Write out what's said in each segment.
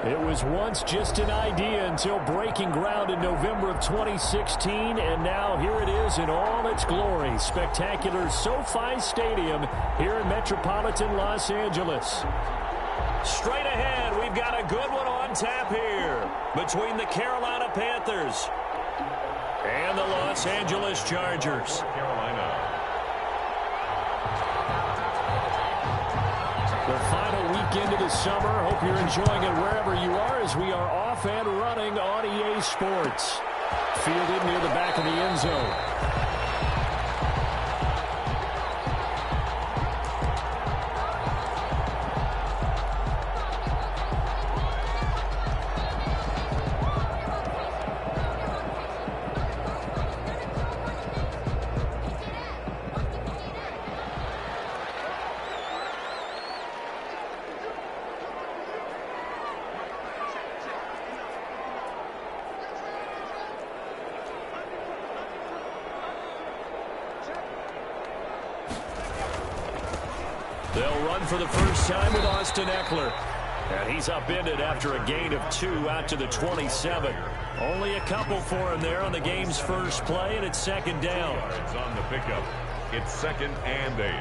It was once just an idea until breaking ground in November of 2016, and now here it is in all its glory. Spectacular SoFi Stadium here in metropolitan Los Angeles. Straight ahead, we've got a good one on tap here between the Carolina Panthers and the Los Angeles Chargers. The final weekend of the summer. Hope you're enjoying it wherever you are as we are off and running on EA Sports. Fielded near the back of the end zone. They'll run for the first time with Austin Eckler. And he's upended after a gain of 2 out to the 27. Only a couple for him there on the game's first play, and it's second down. It's on the pickup. It's 2nd and 8.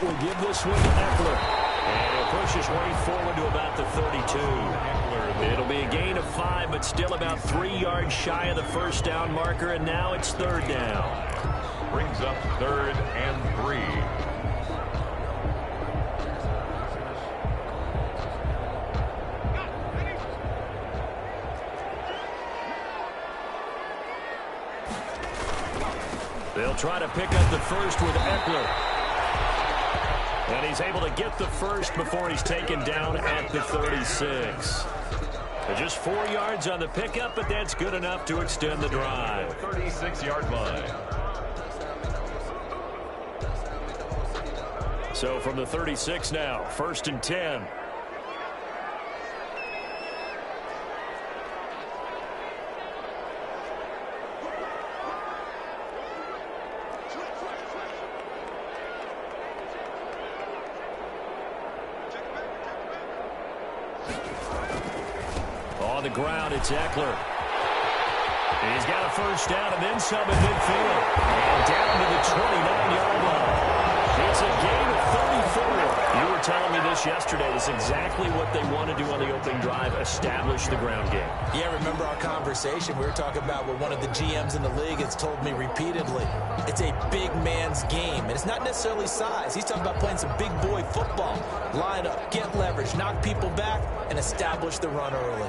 Will give this one to Eckler. And he'll push his way forward to about the 32. It'll be a gain of 5, but still about 3 yards shy of the first down marker, and now it's 3rd down. Brings up 3rd and 3. They'll try to pick up the first with Eckler. And he's able to get the first before he's taken down at the 36. Just 4 yards on the pickup, but that's good enough to extend the drive. 36-yard line. So from the 36 now, 1st and 10. The ground, it's Eckler. He's got a first down and then some in midfield. And down to the 29-yard line. It's a gain of 34. You were telling me this yesterday. This is exactly what they want to do on the opening drive, establish the ground game. Yeah, remember our conversation. We were talking about what one of the GMs in the league has told me repeatedly. It's a big man's game, and it's not necessarily size. He's talking about playing some big boy football. Line up, get leverage, knock people back, and establish the run early.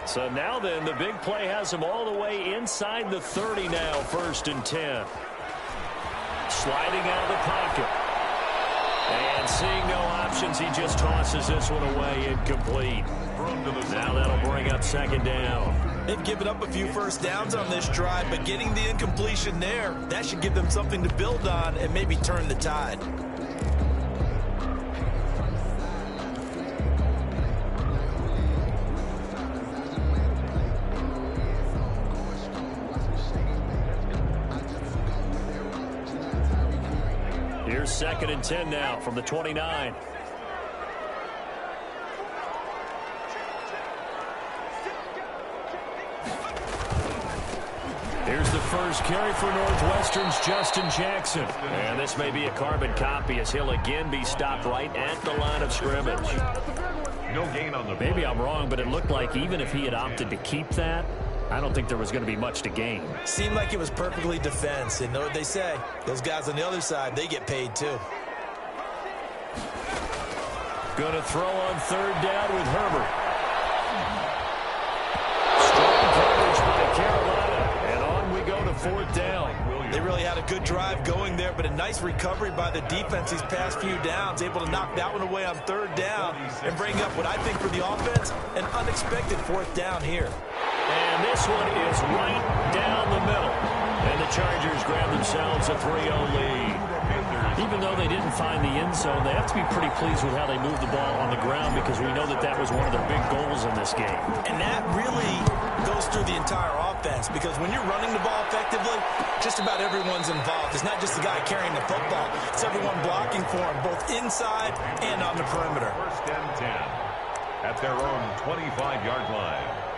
So now then, the big play has him all the way inside the 30 now, 1st and 10. Sliding out of the pocket. And seeing no options, he just tosses this one away, incomplete. Now that'll bring up 2nd down. They've given up a few first downs on this drive, but getting the incompletion there, that should give them something to build on and maybe turn the tide. Here's 2nd and 10 now from the 29. Here's the first carry for Northwestern's Justin Jackson. And this may be a carbon copy as he'll again be stopped right at the line of scrimmage. No gain on the play. Maybe I'm wrong, but it looked like even if he had opted to keep that, I don't think there was going to be much to gain. Seemed like it was perfectly defense. And know what they say? Those guys on the other side, they get paid too. Going to throw on 3rd down with Herbert. Strong coverage by Carolina. And on we go to 4th down. They really had a good drive going there, but a nice recovery by the defense these past few downs, able to knock that one away on 3rd down and bring up what I think for the offense, an unexpected 4th down here. And this one is right down the middle. And the Chargers grab themselves a 3-0 lead. Even though though they didn't find the end zone, they have to be pretty pleased with how they moved the ball on the ground because we know that that was one of their big goals in this game. And that really goes through the entire offense because when you're running the ball effectively, just about everyone's involved. It's not just the guy carrying the football. It's everyone blocking for him, both inside and on the perimeter. First and 10 at their own 25-yard line.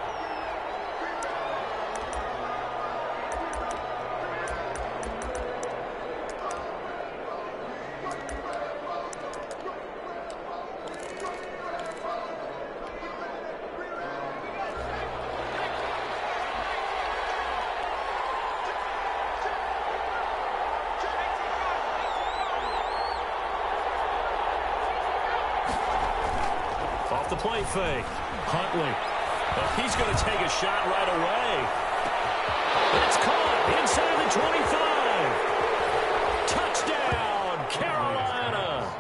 The play fake. Huntley. He's going to take a shot right away. It's caught inside the 25. Touchdown, Carolina.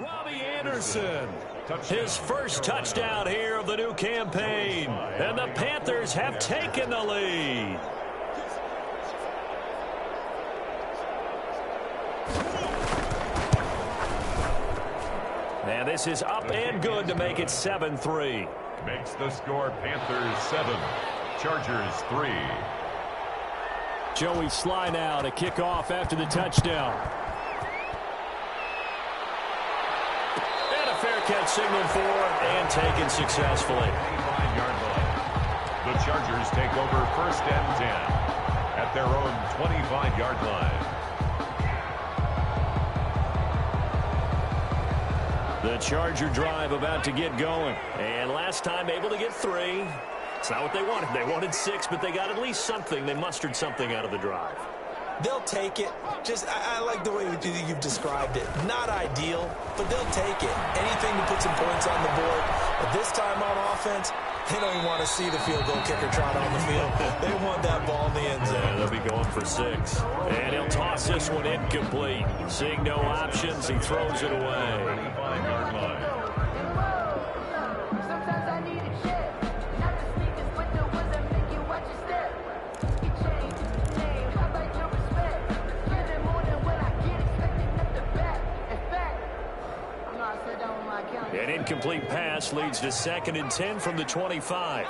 Robbie Anderson, his first touchdown here of the new campaign. And the Panthers have taken the lead. And this is up and good to make it 7-3. Makes the score Panthers 7, Chargers 3. Joey Sly now to kick off after the touchdown. Fair catch signaled for and taken successfully. 25-yard line. The Chargers take over first and 10 at their own 25-yard line. The Charger drive about to get going. And last time able to get 3. It's not what they wanted. They wanted 6, but they got at least something. They mustered something out of the drive. They'll take it. I like the way you've described it. Not ideal, but they'll take it. Anything to put some points on the board. But this time on offense, they don't even want to see the field goal kicker trot on the field. They want that ball in the end zone. Yeah, they'll be going for 6. And he'll toss this one incomplete. Seeing no options, he throws it away. 25-yard line. An incomplete pass leads to 2nd and 10 from the 25.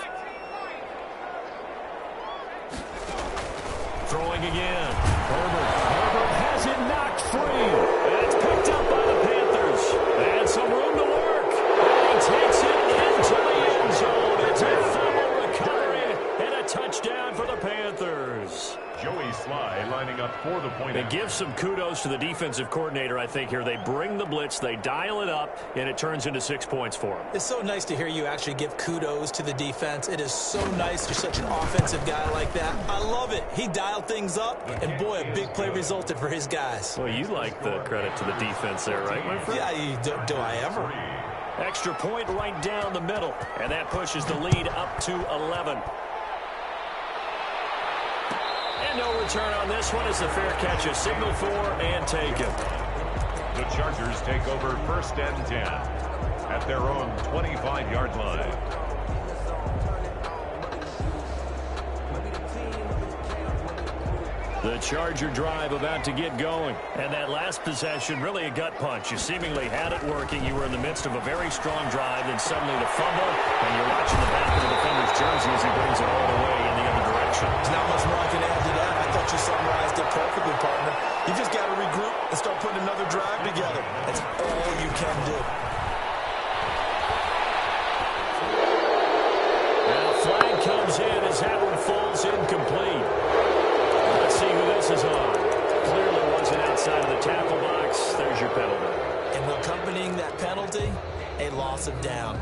Throwing again. Herbert has it knocked free. And it's picked up by the Panthers. And some room to work. And he takes it into the end zone. It's a fumble recovery and a touchdown for the Panthers. Joey Sly lining up for the point. It gives some kudos to the defensive coordinator, I think, here. They bring the blitz, they dial it up, and it turns into 6 points for them. It's so nice to hear you actually give kudos to the defense. It is so nice you're such an offensive guy like that. I love it. He dialed things up, and boy, a big play resulted for his guys. Well, you like the credit to the defense there, right, my friend? Yeah, do I ever? Extra point right down the middle, and that pushes the lead up to 11. No return on this one as the fair catch is signaled for and taken. The Chargers take over first and 10 at their own 25-yard line. The Charger drive about to get going. And that last possession, really a gut punch. You seemingly had it working. You were in the midst of a very strong drive, then suddenly the fumble, and you're watching the back of the defender's jersey as he brings it all the way in the other direction. There's not much more I can add to that. I thought you summarized it perfectly, partner. You just got to regroup and start putting another drive together. That's all you can do. And a flag comes in as that one falls incomplete. Let's see who this is on. Clearly wasn't outside of the tackle box. penalty, a loss of down.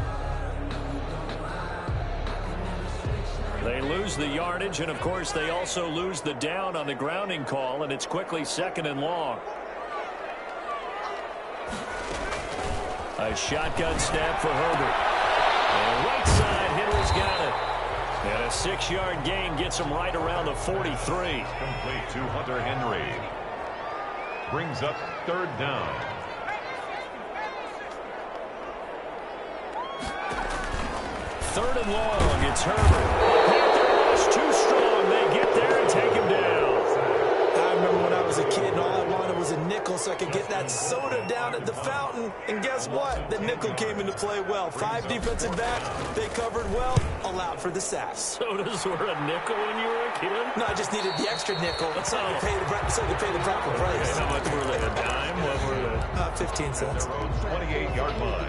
They lose the yardage, and, of course, they also lose the down on the grounding call, and it's quickly 2nd and long. A shotgun snap for Herbert. And right side hitter's got it. And a 6-yard gain gets him right around the 43. Complete to Hunter Henry. Brings up 3rd down. Third and long, it's Herbert. Panther rush too strong. They get there and take him down. I remember when I was a kid and all I wanted was a nickel so I could get that soda down at the fountain. And guess what? The nickel came into play well. 5 defensive backs, they covered well, allowed for the sacks. Sodas were a nickel when you were a kid? No, I just needed the extra nickel so I could pay the proper price. Okay, how much were they? A dime? What were they? 15 cents. 28-yard line.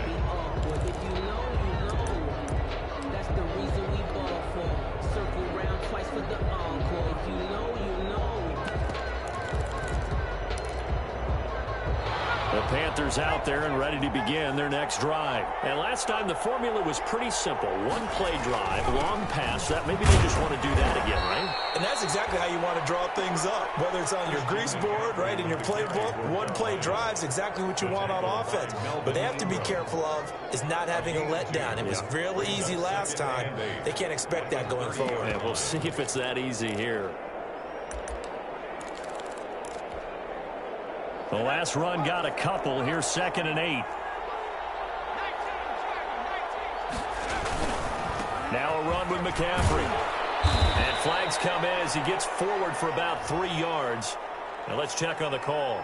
The Panthers out there and ready to begin their next drive. And last time the formula was pretty simple. 1-play drive, long pass. That maybe they just want to do that again, right? And that's exactly how you want to draw things up. Whether it's on your grease board, right, in your playbook, 1-play drive's exactly what you want on offense. What they have to be careful of is not having a letdown. It was real easy last time. They can't expect that going forward. And we'll see if it's that easy here. The last run got a couple. Here's 2nd and 8. Now a run with McCaffrey. And flags come in as he gets forward for about 3 yards. Now let's check on the call.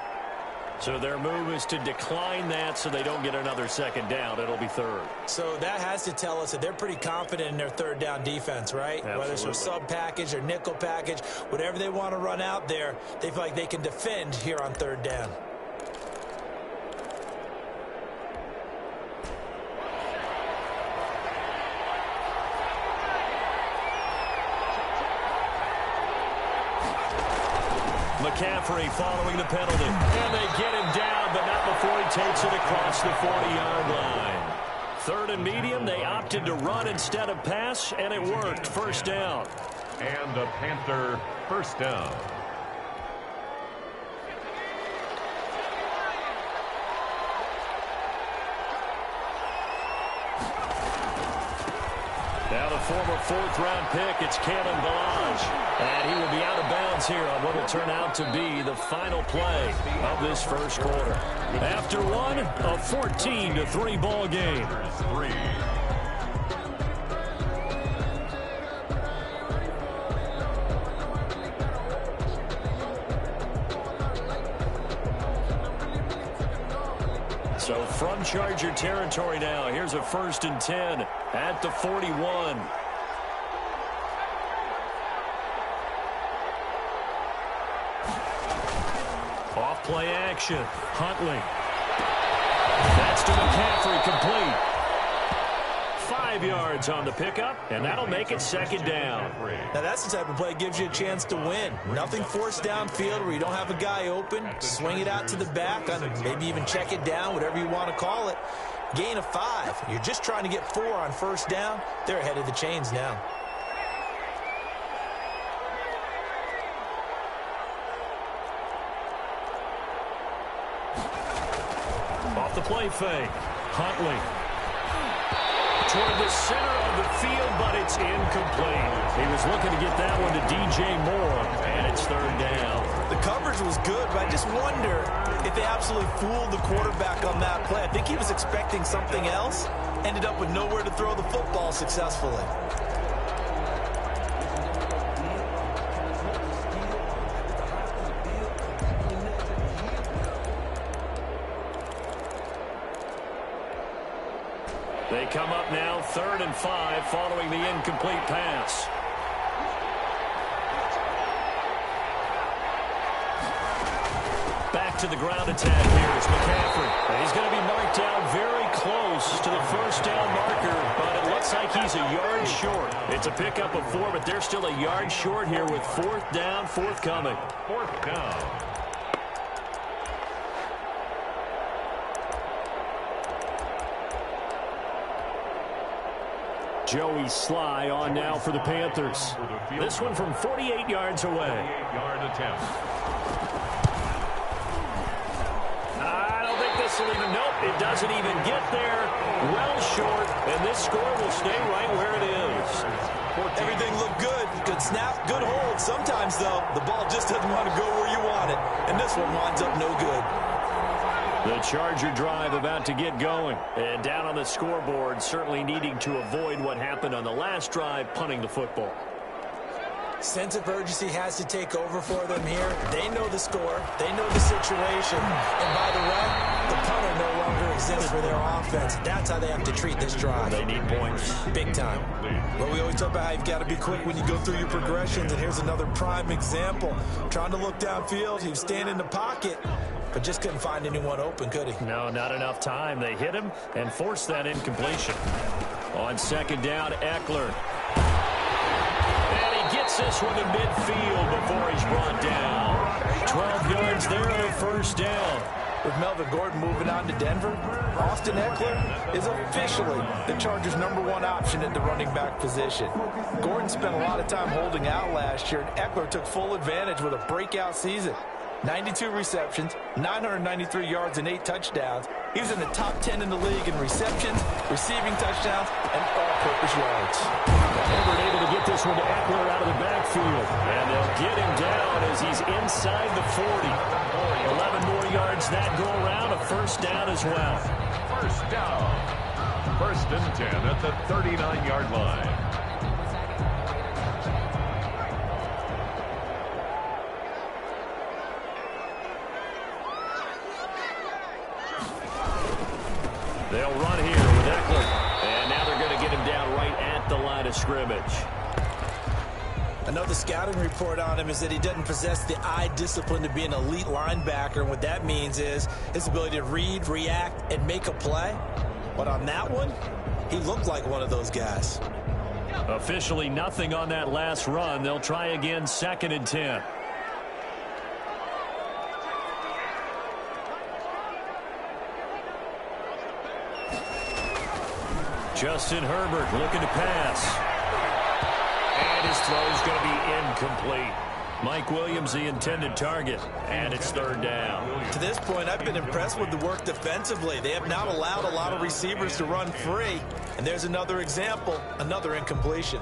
So their move is to decline that so they don't get another 2nd down. It'll be 3rd. So that has to tell us that they're pretty confident in their 3rd down defense, right? Absolutely. Whether it's a sub package or nickel package, whatever they want to run out there, they feel like they can defend here on 3rd down. McCaffrey following the penalty. And they get him down, but not before he takes it across the 40-yard line. 3rd and medium, they opted to run instead of pass, and it worked. 1st down. And the Panther 1st down. Now the former 4th-round pick, it's Kalen Ballage. And he will be out of bounds here on what will turn out to be the final play of this 1st quarter. After one, a 14-3 ball game. 3. So from Charger territory now, here's a 1st and 10 at the 41. Off-play action. Huntley. That's to McCaffrey, complete. 5 yards on the pickup, and that'll make it 2nd down. Now that's the type of play that gives you a chance to win. Nothing forced downfield where you don't have a guy open. Swing it out to the back, maybe even check it down, whatever you want to call it. Gain of 5. You're just trying to get 4 on 1st down. They're ahead of the chains now. Off the play fake. Huntley. Toward the center of the field, but it's incomplete. He was looking to get that one to DJ Moore, and it's 3rd down. The coverage was good, but I just wonder if they absolutely fooled the quarterback on that play. I think he was expecting something else, ended up with nowhere to throw the football successfully. They come up now 3rd and 5 following the incomplete pass. Back to the ground attack here is McCaffrey. And he's going to be marked down very close to the 1st down marker, but it looks like he's a yard short. It's a pickup of 4, but they're still a yard short here with 4th down, forthcoming. 4th down. Joey Sly on now for the Panthers. This one from 48 yards away. 48-yard attempt. I don't think this will even, nope, it doesn't even get there. Well short, and this score will stay right where it is. Everything looked good. Good snap, good hold. Sometimes, though, the ball just doesn't want to go where you want it. And this one winds up no good. The Charger drive about to get going. And down on the scoreboard, certainly needing to avoid what happened on the last drive, punting the football. Sense of urgency has to take over for them here. They know the score. They know the situation. And by the way, the punter no longer exists for their offense. That's how they have to treat this drive. They need points. Big time. Well, we always talk about how you've got to be quick when you go through your progressions, and here's another prime example. Trying to look downfield, he was standing in the pocket, but just couldn't find anyone open, could he? No, not enough time. They hit him and forced that incompletion. On second down, Eckler. And he gets this one to midfield before he's brought down. 12 yards there and a first down. With Melvin Gordon moving on to Denver, Austin Eckler is officially the Chargers' #1 option at the running back position. Gordon spent a lot of time holding out last year, and Eckler took full advantage with a breakout season. 92 receptions, 993 yards, and 8 touchdowns. He was in the top 10 in the league in receptions, receiving touchdowns, and all-purpose yards. Herbert able to get this one to Eckler out of the backfield. And they'll get him down as he's inside the 40. 11 more yards that go around, a first down as well. First down. 1st and 10 at the 39-yard line. They'll run here with Eckler. And now they're going to get him down right at the line of scrimmage. I know the scouting report on him is that he doesn't possess the eye discipline to be an elite linebacker. And what that means is his ability to read, react, and make a play. But on that one, he looked like one of those guys. Officially nothing on that last run. They'll try again, 2nd and 10. Justin Herbert looking to pass. And his throw's going to be incomplete. Mike Williams, the intended target. And it's 3rd down. To this point, I've been impressed with the work defensively. They have not allowed a lot of receivers to run free. And there's another example, another incompletion.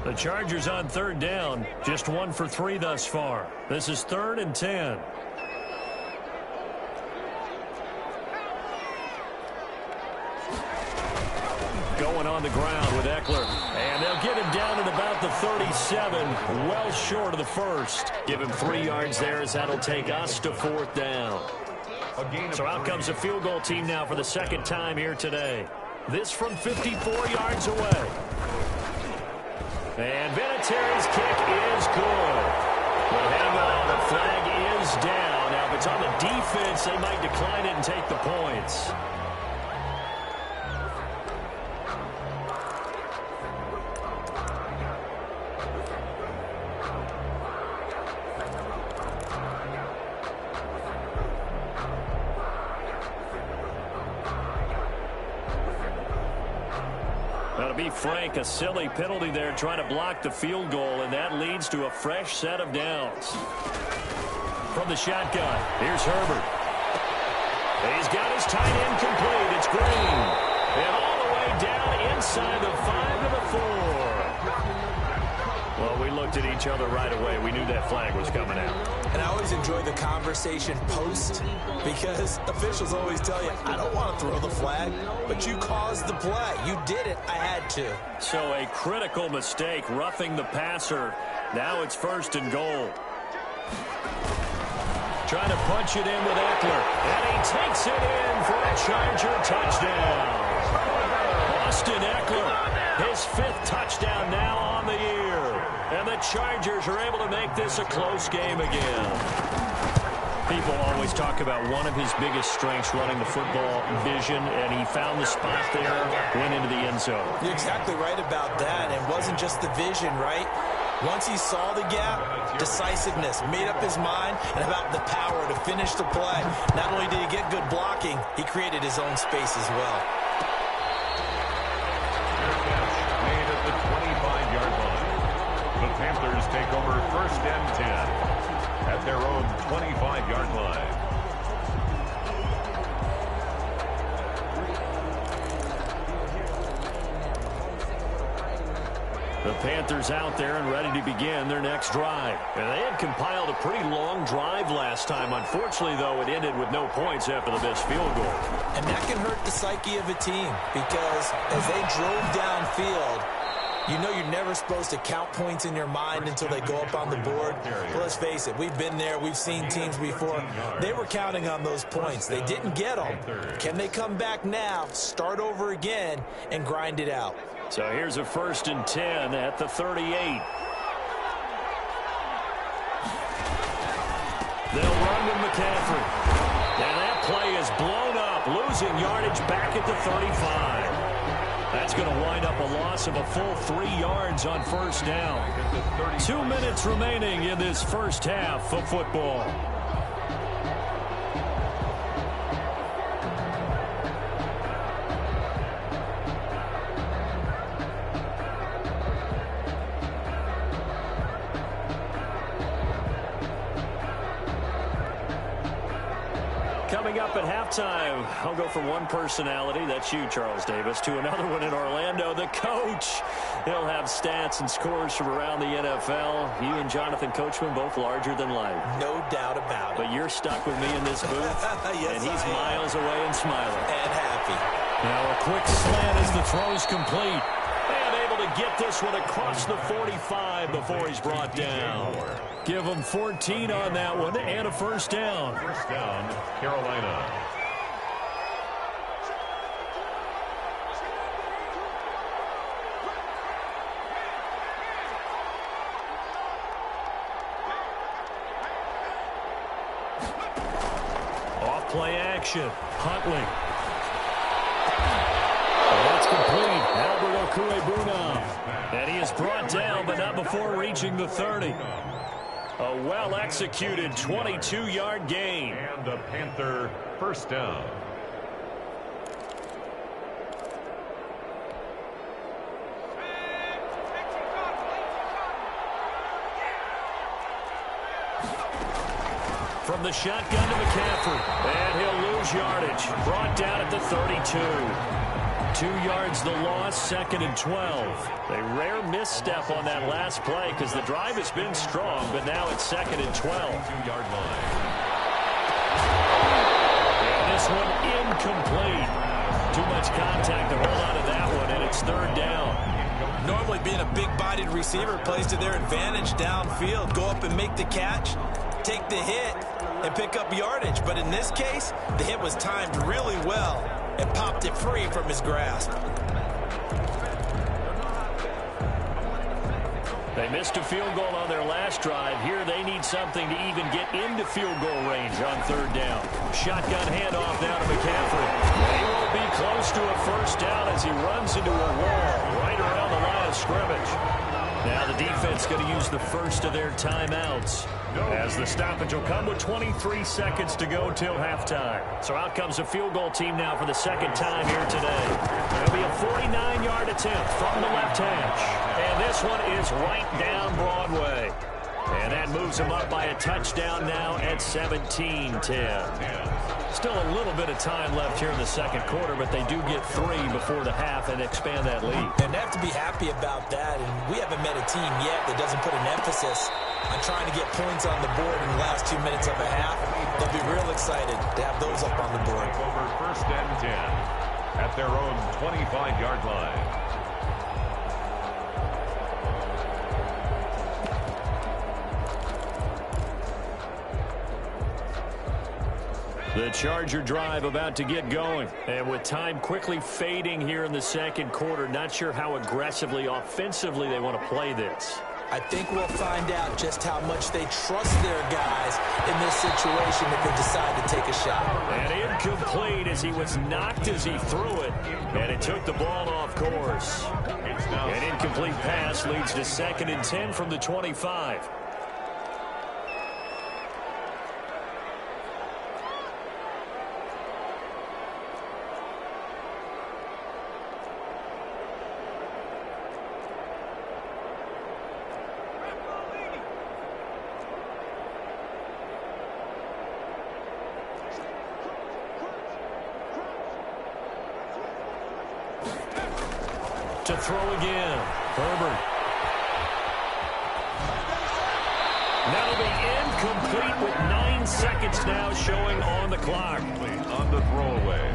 The Chargers on 3rd down. Just 1 for 3 thus far. This is 3rd and 10. Going on the ground with Eckler. And they'll get him down at about the 37, well short of the first. Give him 3 yards there as that'll take us to 4th down. So out comes the field goal team now for the 2nd time here today. This from 54 yards away. And Vinatieri's kick is good. But hang on, the flag is down. Now, if it's on the defense, they might decline it and take the points. Now, to be frank, a silly penalty there trying to block the field goal, and that leads to a fresh set of downs. From the shotgun, here's Herbert. He's got his tight end complete. It's Green. And all the way down inside the 5 to the 4. Well, we looked at each other right away. We knew that flag was coming out. And I always enjoy the conversation post because officials always tell you, I don't want to throw the flag, but you caused the play. You did it. I had to. So a critical mistake, roughing the passer. Now it's 1st and goal. Trying to punch it in with Eckler. And he takes it in for a Charger touchdown. Austin Eckler, his 5th touchdown now on the year. And the Chargers are able to make this a close game again. People always talk about one of his biggest strengths running the football, vision, and he found the spot there, went into the end zone. You're exactly right about that. It wasn't just the vision, right? Once he saw the gap, decisiveness, made up his mind, and about the power to finish the play. Not only did he get good blocking, he created his own space as well. Made at the 25-yard line. The Panthers take over 1st and 10 at their own 25-yard line. The Panthers out there and ready to begin their next drive. And they had compiled a pretty long drive last time. Unfortunately, though, it ended with no points after the missed field goal. And that can hurt the psyche of a team because as they drove downfield, you know you're never supposed to count points in your mind until they go up on the board. But let's face it, we've been there. We've seen teams before. They were counting on those points. They didn't get them. Can they come back now, start over again, and grind it out? So here's a 1st and 10 at the 38. They'll run with McCaffrey. And that play is blown up, losing yardage back at the 35. That's going to wind up a loss of a full 3 yards on 1st down. 2 minutes remaining in this first half of football. Coming up at halftime, I'll go from one personality, that's you, Charles Davis, to another one in Orlando, the coach. He'll have stats and scores from around the NFL. You and Jonathan Coachman, both larger than life. No doubt about it. But you're stuck with me in this booth, yes, and he's miles away and smiling. And happy. Now a quick slant as the throw's complete. And able to get this one across the 45 before he's brought down. Give him 14 on that one and a 1st down. 1st down, Carolina. Off play action. Huntley. That's complete. Albert Okwuegbunam. And he is brought down, but not before reaching the 30. A well-executed 22-yard gain. And a Panther 1st down. From the shotgun to McCaffrey. And he'll lose yardage. Brought down at the 32. 2 yards the loss, 2nd and 12. A rare misstep on that last play because the drive has been strong, but now it's 2nd and 12. 2-yard line. And this one incomplete. Too much contact to hold on to that one, and it's 3rd down. Normally being a big-bodied receiver plays to their advantage downfield. Go up and make the catch, take the hit, and pick up yardage. But in this case, the hit was timed really well and popped it free from his grasp. They missed a field goal on their last drive. Here they need something to even get into field goal range on 3rd down. Shotgun handoff now to McCaffrey. They will be close to a 1st down as he runs into a wall right around the line of scrimmage. Now the defense going to use the first of their timeouts as the stoppage will come with 23 seconds to go till halftime. So out comes a field goal team now for the 2nd time here today. It'll be a 49-yard attempt from the left hash. And this one is right down Broadway. And that moves them up by a touchdown now at 17-10. Still a little bit of time left here in the 2nd quarter, but they do get 3 before the half and expand that lead. And they have to be happy about that. And we haven't met a team yet that doesn't put an emphasis on trying to get points on the board in the last 2 minutes of a half. They'll be real excited to have those up on the board. Over 1st and 10 at their own 25-yard line. The Charger drive about to get going. And with time quickly fading here in the 2nd quarter, not sure how aggressively, offensively they want to play this. I think we'll find out just how much they trust their guys in this situation if they decide to take a shot. And incomplete as he was knocked as he threw it, and it took the ball off course. An incomplete pass leads to 2nd and 10 from the 25. To throw again, Herbert. That'll be incomplete with 9 seconds now showing on the clock. On the throwaway.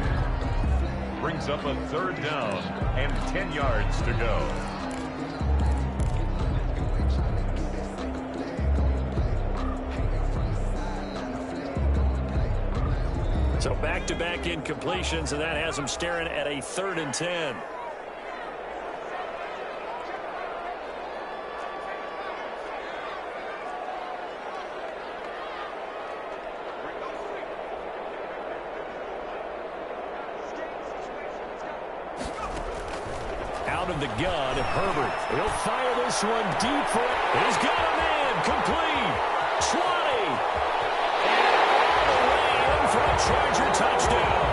Brings up a 3rd down and 10 yards to go. So back-to-back incompletions, and that has them staring at a 3rd and 10. Out of the gun, Herbert. He'll fire this one deep for it. He's got a man. Complete. 20. And all the way in for a Charger touchdown.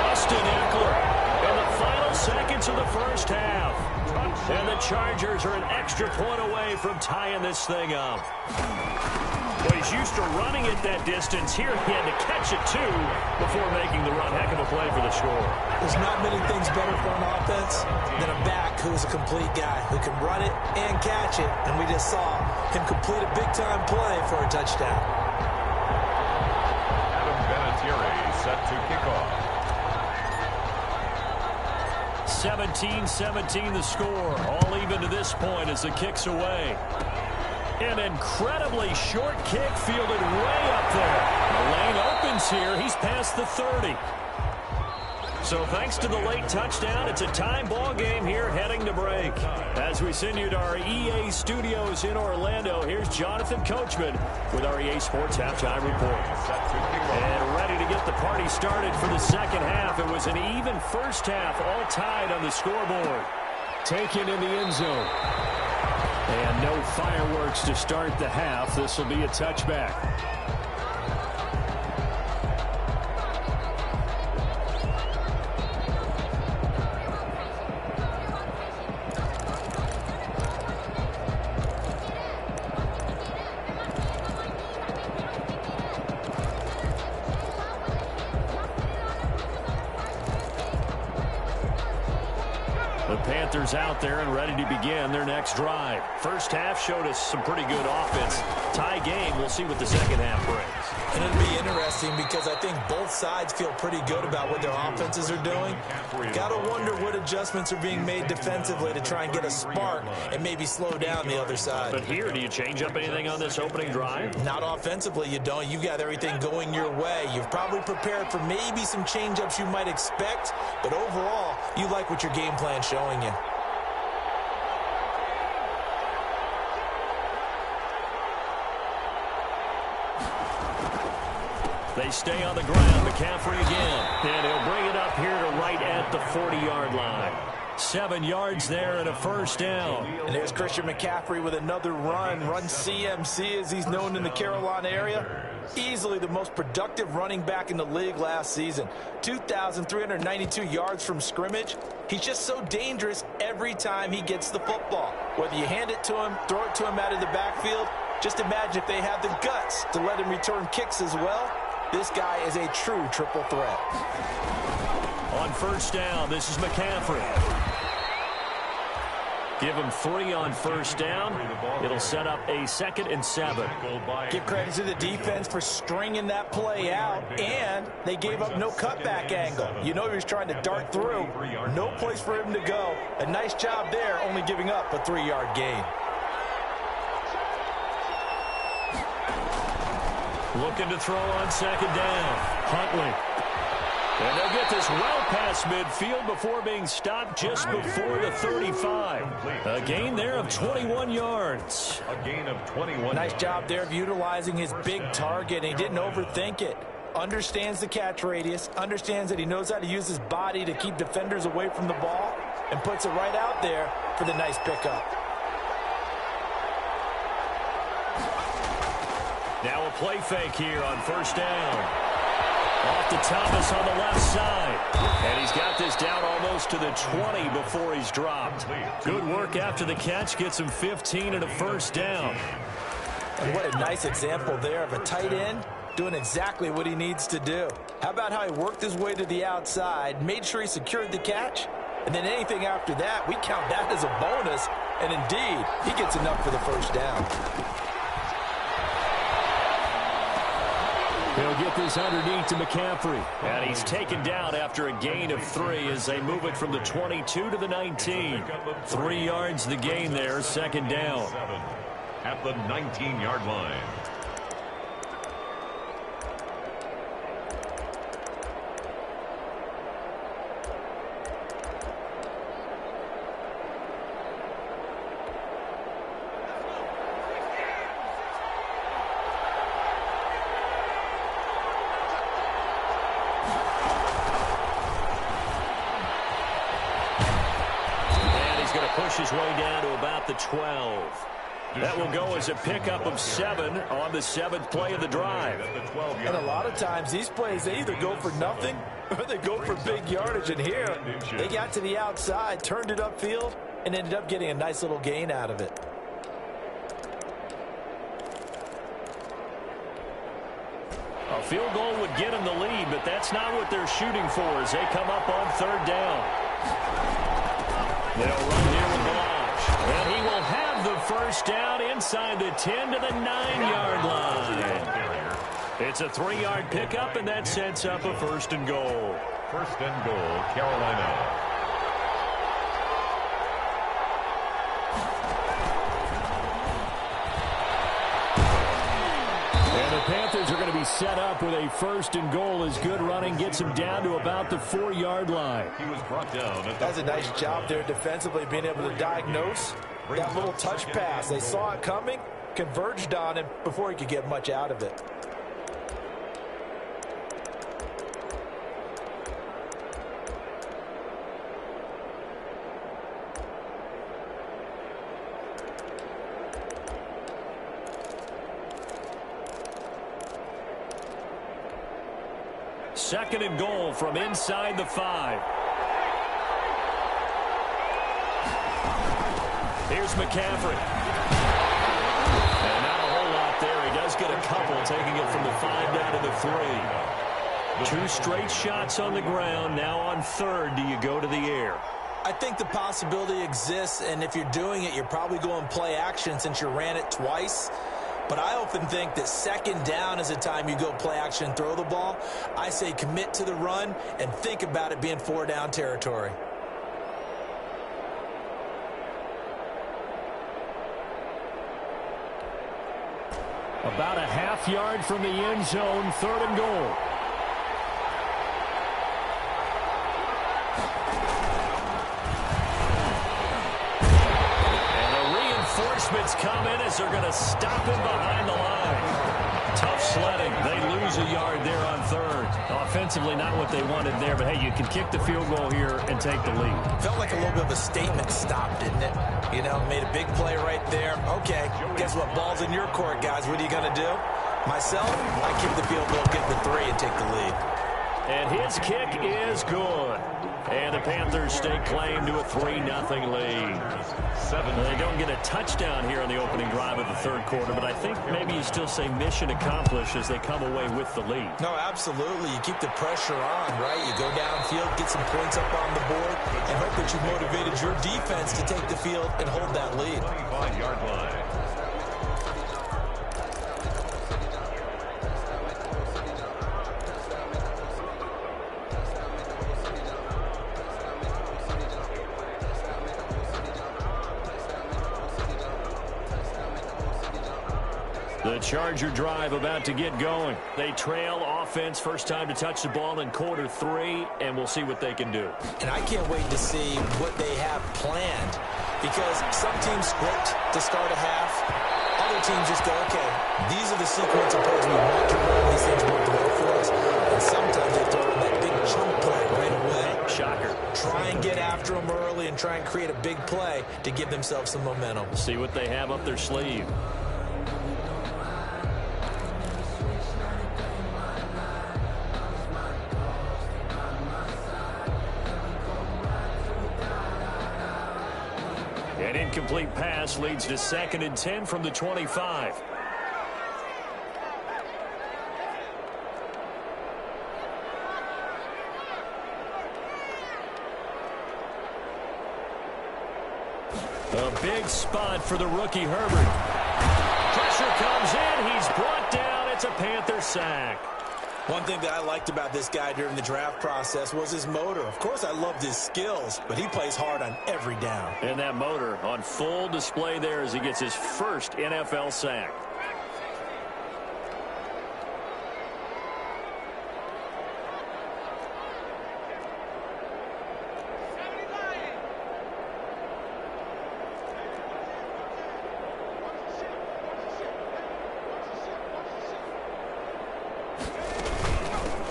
Austin Eckler in the final seconds of the first half. And the Chargers are an extra point away from tying this thing up. Well, he's used to running it that distance. Here he had to catch it, too, before making the run. Heck of a play for the score. There's not many things better for an offense than a back who's a complete guy who can run it and catch it. And we just saw him complete a big-time play for a touchdown. Adam Vinatieri set to kick off. 17-17 the score. All even to this point as the kick's away. An incredibly short kick fielded way up there. The lane opens here. He's past the 30. So thanks to the late touchdown, it's a time ball game here heading to break. As we send you to our EA studios in Orlando, here's Jonathan Coachman with our EA Sports Halftime Report. And ready to get the party started for the second half. It was an even first half, all tied on the scoreboard. Taken in the end zone. And no fireworks to start the half. This will be a touchback. The Panthers out there and ready to begin their next drive. First half showed us some pretty good offense. Tie game, we'll see what the second half brings. And it'll be interesting because I think both sides feel pretty good about what their offenses are doing. Got to wonder what adjustments are being made defensively to try and get a spark and maybe slow down the other side. But here, do you change up anything on this opening drive? Not offensively, you don't. You've got everything going your way. You've probably prepared for maybe some change-ups you might expect, but overall, you like what your game plan's showing you. They stay on the ground. McCaffrey again. And he'll bring it up here to right at the 40-yard line. 7 yards there and a first down. And there's Christian McCaffrey with another run CMC as he's known in the Carolina area. Easily the most productive running back in the league last season. 2,392 yards from scrimmage. He's just so dangerous every time he gets the football. Whether you hand it to him, throw it to him out of the backfield, just imagine if they have the guts to let him return kicks as well. This guy is a true triple threat. On first down, this is McCaffrey. Give him 3 on first down. It'll set up a 2nd and 7. Give credit to the defense for stringing that play out, and they gave up no cutback angle. You know he was trying to dart through. No place for him to go. A nice job there, only giving up a 3-yard gain. Looking to throw on second down. Huntley. And they'll get this well past midfield before being stopped just before the 35. A gain there of 21 yards. A gain of 21. Nice job there of utilizing his big target. He didn't overthink it. Understands the catch radius, understands that he knows how to use his body to keep defenders away from the ball, and puts it right out there for the nice pickup. Now a play fake here on first down. Off to Thomas on the left side. And he's got this down almost to the 20 before he's dropped. Good work after the catch. Gets him 15 and a first down. And what a nice example there of a tight end doing exactly what he needs to do. How about how he worked his way to the outside, made sure he secured the catch, and then anything after that, we count that as a bonus. And indeed, he gets enough for the first down. He'll get this underneath to McCaffrey. And he's taken down after a gain of 3 as they move it from the 22 to the 19. 3 yards the gain there, second down. At the 19-yard line. Push his way down to about the 12. That will go as a pickup of 7 on the 7th play of the drive. And a lot of times these plays, they either go for nothing or they go for big yardage. And here, they got to the outside, turned it upfield, and ended up getting a nice little gain out of it. A field goal would get them the lead, but that's not what they're shooting for as they come up on third down. They'll run here with Blanche. And he will have the first down inside the 10 to the 9-yard line. It's a 3-yard pickup, and that sets up a first and goal. First and goal, Carolina. Panthers are going to be set up with a first and goal as good running gets him down to about the 4-yard line. He was brought down. That's a nice job there defensively, being able to diagnose that little touch pass. They saw it coming, converged on him before he could get much out of it. Second and goal from inside the 5. Here's McCaffrey. And not a whole lot there. He does get a couple, taking it from the 5 down to the 3. 2 straight shots on the ground. Now on third, do you go to the air? I think the possibility exists, and if you're doing it, you're probably going play action since you ran it twice. But I often think that second down is the time you go play action and throw the ball. I say commit to the run and think about it being 4-down territory. About a half yard from the end zone, third and goal. Reinforcements come in as they're going to stop him behind the line. Tough sledding. They lose a yard there on third. Offensively, not what they wanted there, but hey, you can kick the field goal here and take the lead. Felt like a little bit of a statement stop, didn't it? You know, made a big play right there. Okay, guess what? Ball's in your court, guys. What are you going to do? Myself, I kick the field goal, get the 3, and take the lead. And his kick is good. And the Panthers stake claim to a 3-0 lead. They don't get a touchdown here on the opening drive of the third quarter, but I think maybe you still say mission accomplished as they come away with the lead. No, absolutely. You keep the pressure on, right? You go downfield, get some points up on the board, and hope that you've motivated your defense to take the field and hold that lead. 25-yard line. The Charger drive about to get going. They trail offense, first time to touch the ball in quarter 3, and we'll see what they can do. And I can't wait to see what they have planned, because some teams script to start a half. Other teams just go, okay, these are the sequence of plays we want to run. These things work well for us. And sometimes they throw in that big chunk play right away. Shocker. Try and get after them early and try and create a big play to give themselves some momentum. See what they have up their sleeve. An incomplete pass leads to 2nd and 10 from the 25. A big spot for the rookie Herbert. Pressure comes in. He's brought down. It's a Panther sack. One thing that I liked about this guy during the draft process was his motor. Of course, I loved his skills, but he plays hard on every down. And that motor on full display there as he gets his first NFL sack.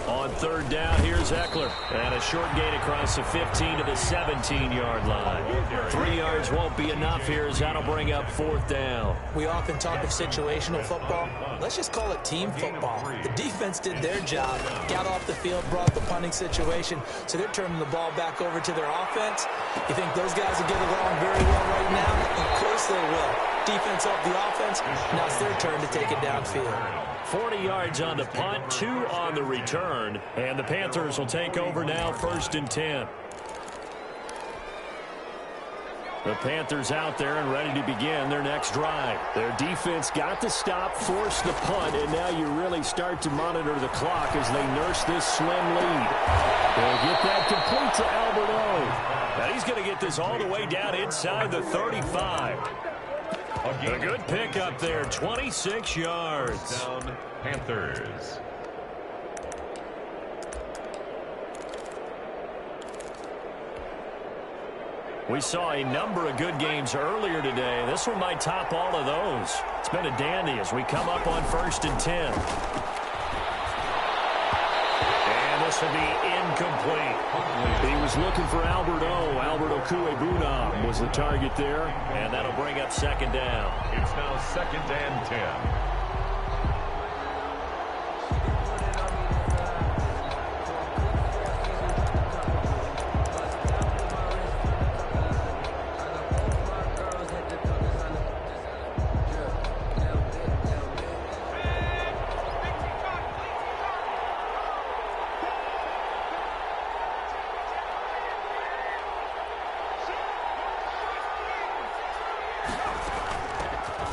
On 3rd down, here's Eckler. And a short gain across the 15 to the 17-yard line. 3 yards won't be enough here as that'll bring up 4th down. We often talk of situational football. Let's just call it team football. The defense did their job, got off the field, brought the punting situation, so they're turning the ball back over to their offense. You think those guys will get along very well right now? Of course they will. Defense helped the offense. Now it's their turn to take it downfield. 40 yards on the punt, 2 on the return. And the Panthers will take over now, 1st and 10. The Panthers out there and ready to begin their next drive. Their defense got the stop, forced the punt, and now you really start to monitor the clock as they nurse this slim lead. They'll get that complete to Albert O. Now he's going to get this all the way down inside the 35. A good pick up there, 26 yards. Down, Panthers. We saw a number of good games earlier today. This one might top all of those. It's been a dandy as we come up on 1st and 10. And this will be incomplete. He was looking for Albert O. Albert Okuebunam was the target there. And that'll bring up 2nd down. It's now 2nd and 10.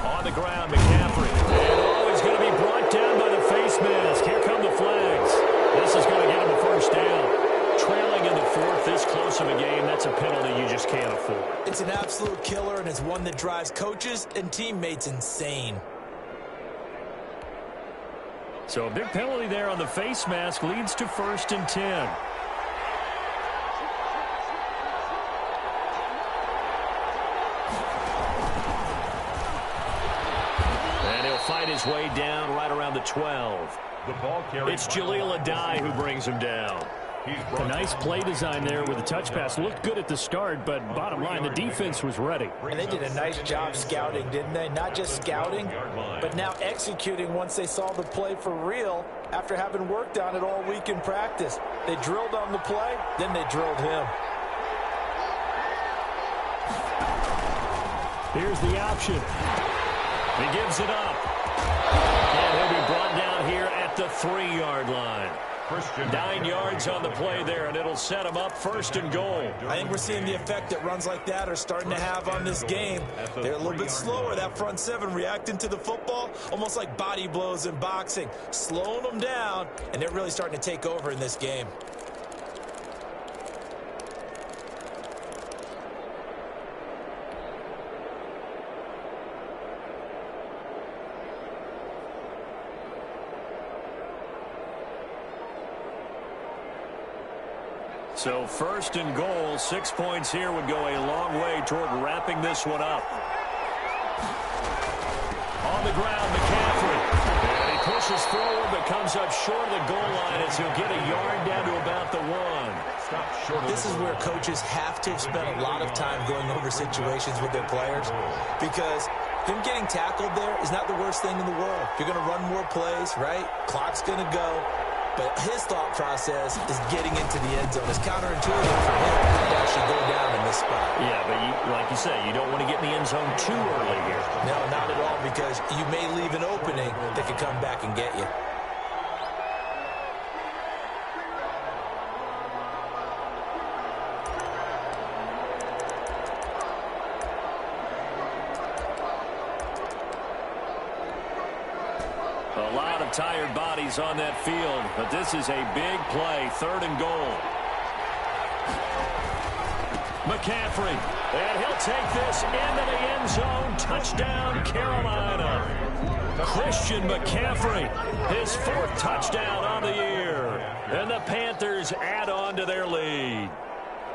On the ground, McCaffrey. And always going to be brought down by the face mask. Here come the flags. This is going to get him a 1st down. Trailing in the 4th, this close of a game, that's a penalty you just can't afford. It's an absolute killer, and it's one that drives coaches and teammates insane. So a big penalty there on the face mask leads to 1st and 10. Fight his way down right around the 12. The ball carried. It's Jaleel Adai who brings him down. A nice play design there with the touch pass. Looked good at the start, but bottom line, the defense was ready. And they did a nice job scouting, didn't they? Not just scouting, but now executing once they saw the play for real after having worked on it all week in practice. They drilled on the play, then they drilled him. Here's the option. He gives it up. And he'll be brought down here at the 3-yard line. 9 yards on the play there, and it'll set him up 1st and goal. I think we're seeing the effect that runs like that are starting to have on this game. They're a little bit slower, that front 7, reacting to the football, almost like body blows in boxing, slowing them down, and they're really starting to take over in this game. So first and goal, 6 points here would go a long way toward wrapping this one up. On the ground, McCaffrey. And he pushes forward but comes up short of the goal line as he'll get a yard down to about the 1. This is where coaches have to have spent a lot of time going over situations with their players, because him getting tackled there is not the worst thing in the world. You're going to run more plays, right? Clock's going to go. But his thought process is getting into the end zone. It's counterintuitive for him to actually go down in this spot. Yeah, but like you say, you don't want to get in the end zone too early here. No, not at all, because you may leave an opening that could come back and get you. A lot of tired bodies on that field, but this is a big play, 3rd and goal. McCaffrey, and he'll take this into the end zone. Touchdown, Carolina. Christian McCaffrey, his 4th touchdown on the year. And the Panthers add on to their lead.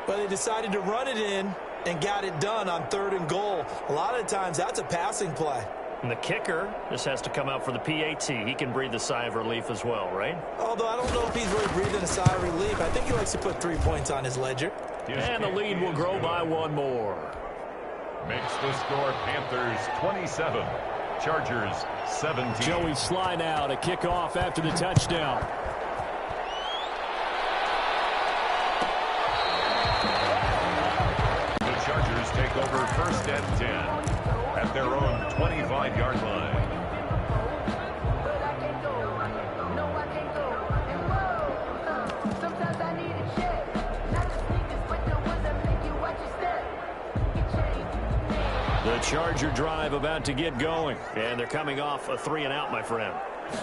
But they decided to run it in and got it done on 3rd and goal. A lot of times that's a passing play. And the kicker just has to come out for the PAT. He can breathe a sigh of relief as well, right? Although I don't know if he's really breathing a sigh of relief. I think he likes to put 3 points on his ledger. And the lead will grow by 1 more. Makes the score Panthers 27, Chargers 17. Joey Sly now to kick off after the touchdown. The Chargers take over 1st and 10 at their own 25-yard line. The Charger drive about to get going, and they're coming off a 3-and-out, my friend. I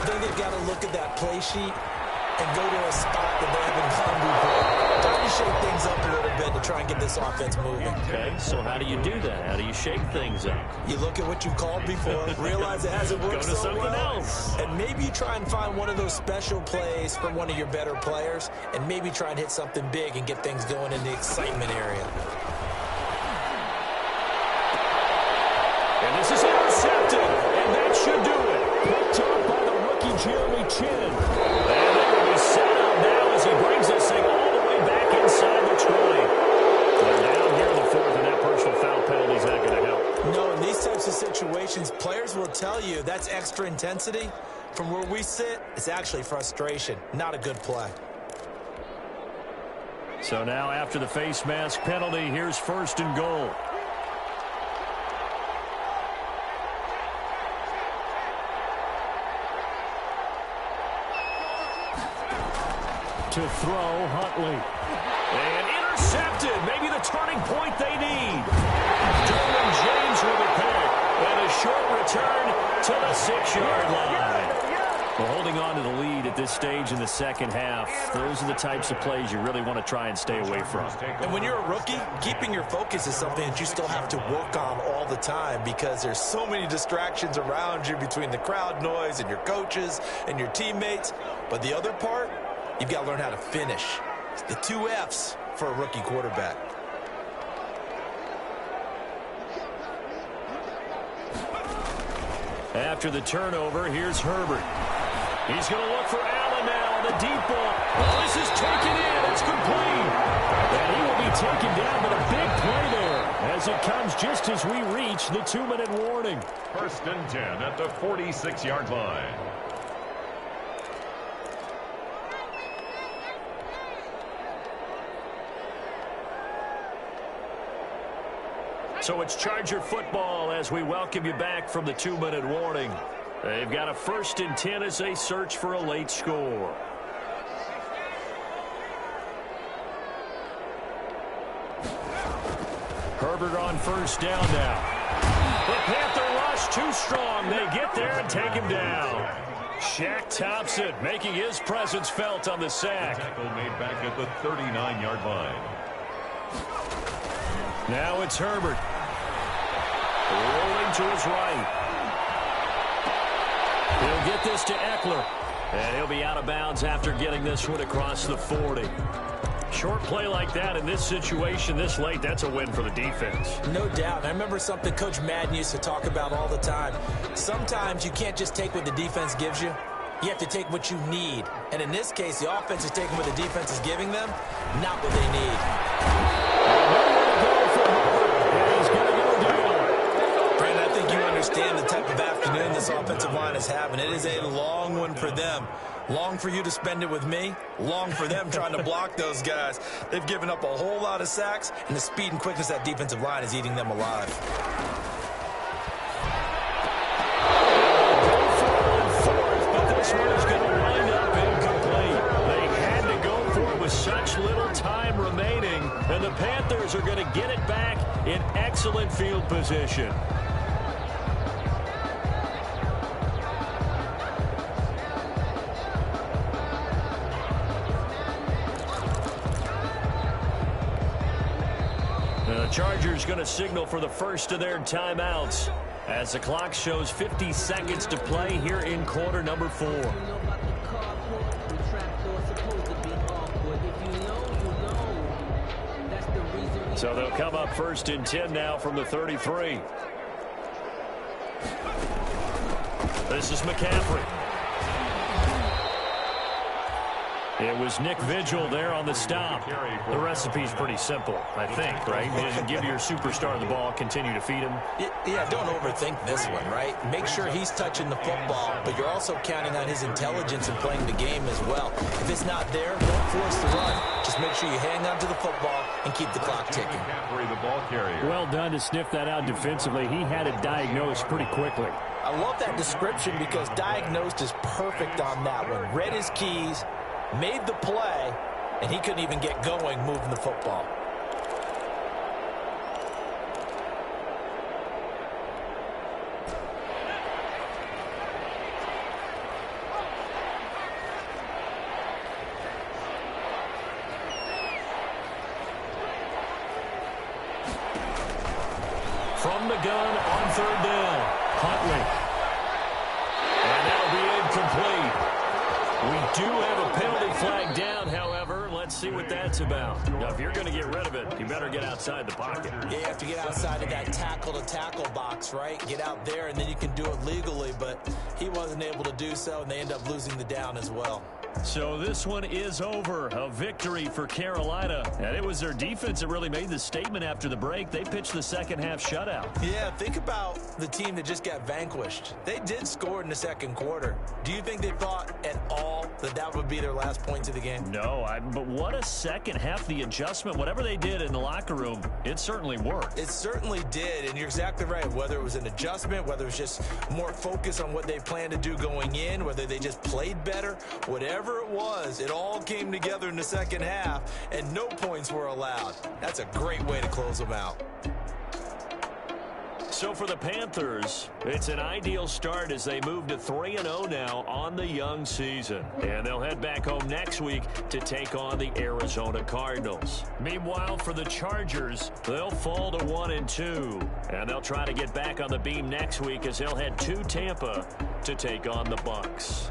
think they've got to look at that play sheet and go to a spot that they haven't gone before. Trying to shake things up a little bit to try and get this offense moving. Okay, so how do you do that? How do you shake things up? You look at what you've called before, realize it hasn't worked Go to so something well, else. and maybe you try and find one of those special plays from one of your better players, and maybe try and hit something big and get things going in the excitement area. And this is intercepted, and that should do it. Picked up by the rookie Jeremy Chin. And they will be set up now as he brings this thing all the way back inside the 20. They're down here in the 4th, and that personal foul penalty is not going to help. No, in these types of situations, players will tell you that's extra intensity. From where we sit, it's actually frustration, not a good play. So now after the face mask penalty, here's 1st and goal. To throw, Huntley. And intercepted. Maybe the turning point they need. Derwin James with a pick. And a short return to the 6-yard line. Well, holding on to the lead at this stage in the 2nd half, those are the types of plays you really want to try and stay away from. And when you're a rookie, keeping your focus is something that you still have to work on all the time, because there's so many distractions around you between the crowd noise and your coaches and your teammates. But the other part, you've got to learn how to finish. It's the 2 F's for a rookie quarterback. After the turnover, here's Herbert. He's going to look for Allen now on the deep ball. Oh, this is taken in. It's complete. And he will be taken down, but a big play there as it comes just as we reach the 2-minute warning. 1st and 10 at the 46-yard line. So it's Charger football as we welcome you back from the 2-minute warning. They've got a 1st and 10 as they search for a late score. Herbert on 1st down now. The Panther rush too strong. They get there and take him down. Shaq Thompson making his presence felt on the sack. Tackle made back at the 39-yard line. Now it's Herbert. Rolling to his right. He'll get this to Eckler. And he'll be out of bounds after getting this one across the 40. Short play like that in this situation this late, that's a win for the defense. No doubt. I remember something Coach Madden used to talk about all the time. Sometimes you can't just take what the defense gives you. You have to take what you need. And in this case, the offense is taking what the defense is giving them, not what they need. Brandon, I think you understand the type of afternoon this offensive line is having. It is a long one for them. Long for you to spend it with me. Long for them trying to block those guys. They've given up a whole lot of sacks, and the speed and quickness of that defensive line is eating them alive. This one is going to wind up incomplete. They had to go for it with such little time remaining, and the Panthers are going to get it back in excellent field position. The Chargers going to signal for the first of their timeouts as the clock shows 50 seconds to play here in quarter number 4. So they'll come up first and 10 now from the 33. This is McCaffrey. It was Nick Vigil there on the stop. The recipe's pretty simple, I think, right? You just give your superstar the ball, continue to feed him. Yeah, don't overthink this one, right? Make sure he's touching the football, but you're also counting on his intelligence in playing the game as well. If it's not there, don't force the run. Just make sure you hang on to the football and keep the clock ticking. Well done to sniff that out defensively. He had it diagnosed pretty quickly. I love that description because diagnosed is perfect on that one. Read his keys, made the play, and he couldn't even get going moving the football. From the gun on third down, Huntley. And that'll be incomplete. We do have a penalty flag down, however. Let's see what that's about. Now, if you're going to get rid of it, you better get outside the pocket. Yeah, you have to get outside of that tackle-to-tackle box, right? Get out there, and then you can do it legally, but he wasn't able to do so, and they end up losing the down as well. So this one is over. A victory for Carolina. And it was their defense that really made the statement after the break. They pitched the second-half shutout. Yeah, think about the team that just got vanquished. They did score in the second quarter. Do you think they thought at all that that would be their last points of the game? No, but what a second half. The adjustment, whatever they did in the locker room, it certainly worked. It certainly did, and you're exactly right. Whether it was an adjustment, whether it was just more focus on what they planned to do going in, whether they just played better, whatever it was, it all came together in the second half, and no points were allowed. That's a great way to close them out. So for the Panthers, it's an ideal start as they move to 3-0 now on the young season. And they'll head back home next week to take on the Arizona Cardinals. Meanwhile, for the Chargers, they'll fall to 1-2. And they'll try to get back on the beam next week as they'll head to Tampa to take on the Bucs.